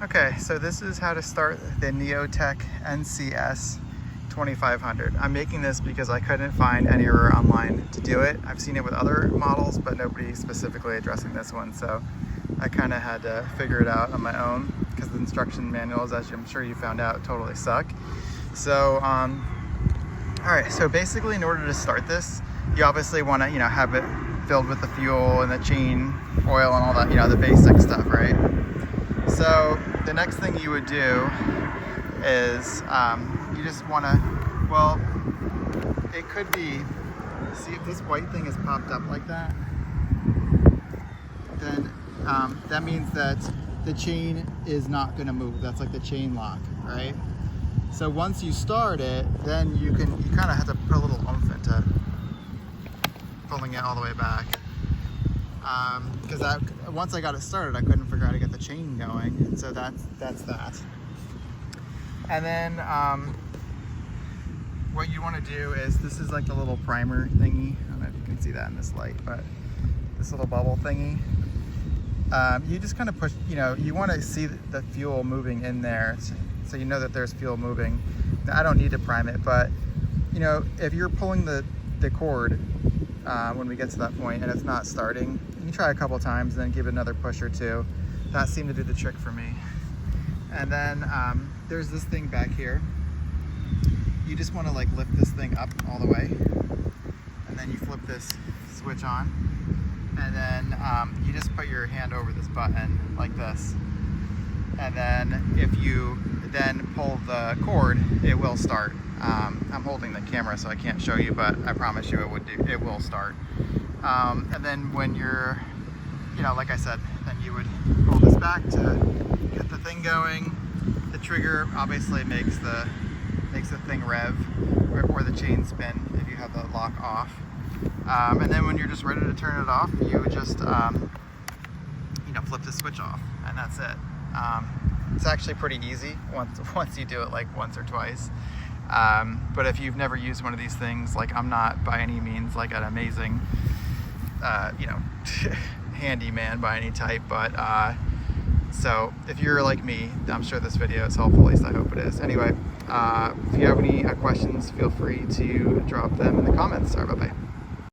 Okay, so this is how to start the NeoTec NCS 2500. I'm making this because I couldn't find anywhere online to do it. I've seen it with other models, but nobody specifically addressing this one, so I kind of had to figure it out on my own because the instruction manuals, as I'm sure you found out, totally suck. So, all right, so basically in order to start this, you obviously want to, have it filled with the fuel and the chain oil and all that, the basic stuff, right? So the next thing you would do is you just want to, well, it could be, see if this white thing is popped up like that, then that means that the chain is not going to move. That's like the chain lock, right? So once you start it, then you kind of have to put a little oomph into pulling it all the way back. Because once I got it started, I couldn't figure out how to get the chain going, and so that's that. And then what you want to do is, this is like the little primer thingy. I don't know if you can see that in this light, but this little bubble thingy. You just kind of push, you want to see the fuel moving in there, so you know that there's fuel moving. Now, I don't need to prime it, but if you're pulling the cord when we get to that point and it's not starting, you can try a couple times and then give it another push or two. That seemed to do the trick for me. And then there's this thing back here. You just want to like lift this thing up all the way, and then you flip this switch on, and then you just put your hand over this button like this, and then if you then pull the cord, it will start. I'm holding the camera so I can't show you, but I promise you it will start. And then when you're, like I said, then you would pull this back to get the thing going. The trigger obviously makes the thing rev or the chain spin if you have the lock off. And then when you're just ready to turn it off, you would just flip the switch off, and that's it. It's actually pretty easy once you do it like once or twice. But if you've never used one of these things, like I'm not by any means like an amazing handyman by any type, but so if you're like me, I'm sure this video is helpful, at least I hope it is. Anyway, if you have any questions, feel free to drop them in the comments. Bye bye.